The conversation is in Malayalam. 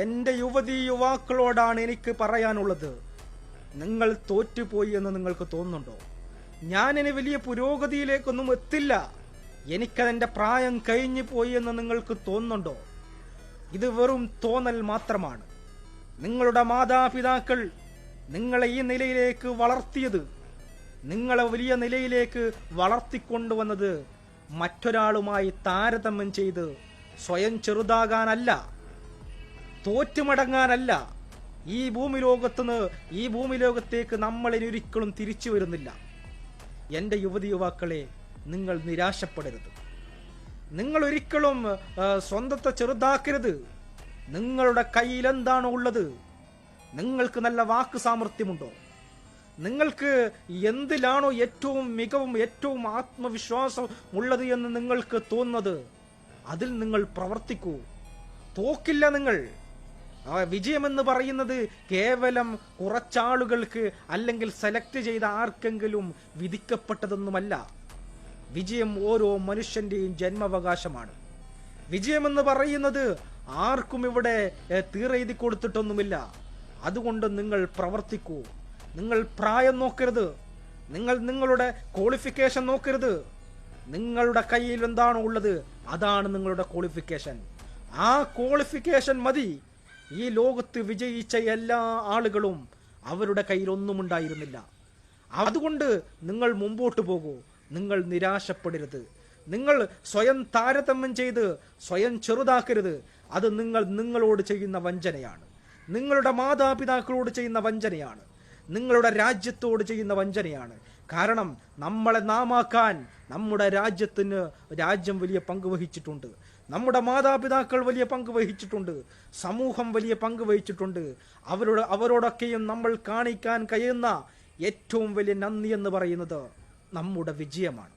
എൻ്റെ യുവതീ യുവാക്കളോടാണ് എനിക്ക് പറയാനുള്ളത്. നിങ്ങൾ തോറ്റുപോയി എന്ന് നിങ്ങൾക്ക് തോന്നുന്നുണ്ടോ? ഞാനിനി വലിയ പുരോഗതിയിലേക്കൊന്നും എത്തില്ല, എനിക്കതെൻ്റെ പ്രായം കഴിഞ്ഞു പോയി എന്ന് നിങ്ങൾക്ക് തോന്നുന്നുണ്ടോ? ഇത് വെറും തോന്നൽ മാത്രമാണ്. നിങ്ങളുടെ മാതാപിതാക്കൾ നിങ്ങളെ ഈ നിലയിലേക്ക് വളർത്തിയത്, നിങ്ങളെ വലിയ നിലയിലേക്ക് വളർത്തിക്കൊണ്ടുവന്നത് മറ്റൊരാളുമായി താരതമ്യം ചെയ്ത് സ്വയം ചെറുതാകാനല്ല, തോറ്റുമടങ്ങാനല്ല. ഈ ഭൂമിലോകത്തേക്ക് നമ്മളിനി ഒരിക്കലും തിരിച്ചു വരുന്നില്ല. എൻ്റെ യുവതി യുവാക്കളെ, നിങ്ങൾ നിരാശപ്പെടരുത്. നിങ്ങൾ ഒരിക്കലും സ്വന്തത്തെ ചെറുതാക്കരുത്. നിങ്ങളുടെ കയ്യിൽ എന്താണോ ഉള്ളത്, നിങ്ങൾക്ക് നല്ല വാക്ക് സാമർഥ്യമുണ്ടോ, നിങ്ങൾക്ക് എന്തിലാണോ ഏറ്റവും മികവും ഏറ്റവും ആത്മവിശ്വാസം ഉള്ളത് എന്ന് നിങ്ങൾക്ക് തോന്നുന്നത്, അതിൽ നിങ്ങൾ പ്രവർത്തിക്കൂ. തോക്കില്ല നിങ്ങൾ. വിജയമെന്ന് പറയുന്നത് കേവലം കുറച്ചാളുകൾക്ക് അല്ലെങ്കിൽ സെലക്ട് ചെയ്ത ആർക്കെങ്കിലും വിധിക്കപ്പെട്ടതൊന്നുമല്ല. വിജയം ഓരോ മനുഷ്യന്റെയും ജന്മാവകാശമാണ്. വിജയമെന്ന് പറയുന്നത് ആർക്കും ഇവിടെ തീരെഴുതി കൊടുത്തിട്ടൊന്നുമില്ല. അതുകൊണ്ട് നിങ്ങൾ പ്രവർത്തിക്കൂ. നിങ്ങൾ പ്രായം നോക്കരുത്, നിങ്ങളുടെ ക്വാളിഫിക്കേഷൻ നോക്കരുത്. നിങ്ങളുടെ കയ്യിൽ എന്താണോ ഉള്ളത്, അതാണ് നിങ്ങളുടെ ക്വാളിഫിക്കേഷൻ. ആ ക്വാളിഫിക്കേഷൻ മതി. ഈ ലോകത്ത് വിജയിച്ച എല്ലാ ആളുകളും അവരുടെ കയ്യിൽ ഒന്നും ഉണ്ടായിരുന്നില്ല. അതുകൊണ്ട് നിങ്ങൾ മുമ്പോട്ട് പോകൂ. നിങ്ങൾ നിരാശപ്പെടരുത്. നിങ്ങൾ സ്വയം താരതമ്യം ചെയ്ത് സ്വയം ചെറുതാക്കരുത്. അത് നിങ്ങളോട് ചെയ്യുന്ന വഞ്ചനയാണ്. നിങ്ങളുടെ മാതാപിതാക്കളോട് ചെയ്യുന്ന വഞ്ചനയാണ്. നിങ്ങളുടെ രാജ്യത്തോട് ചെയ്യുന്ന വഞ്ചനയാണ്. കാരണം നമ്മളെ നാമാക്കാൻ നമ്മുടെ രാജ്യം വലിയ പങ്ക് വഹിച്ചിട്ടുണ്ട്. നമ്മുടെ മാതാപിതാക്കൾ വലിയ പങ്ക് വഹിച്ചിട്ടുണ്ട്. സമൂഹം വലിയ പങ്ക് വഹിച്ചിട്ടുണ്ട്. അവരോടൊക്കെയും നമ്മൾ കാണിക്കാൻ കഴിയുന്ന ഏറ്റവും വലിയ നന്ദി എന്ന് പറയുന്നത് നമ്മുടെ വിജയമാണ്.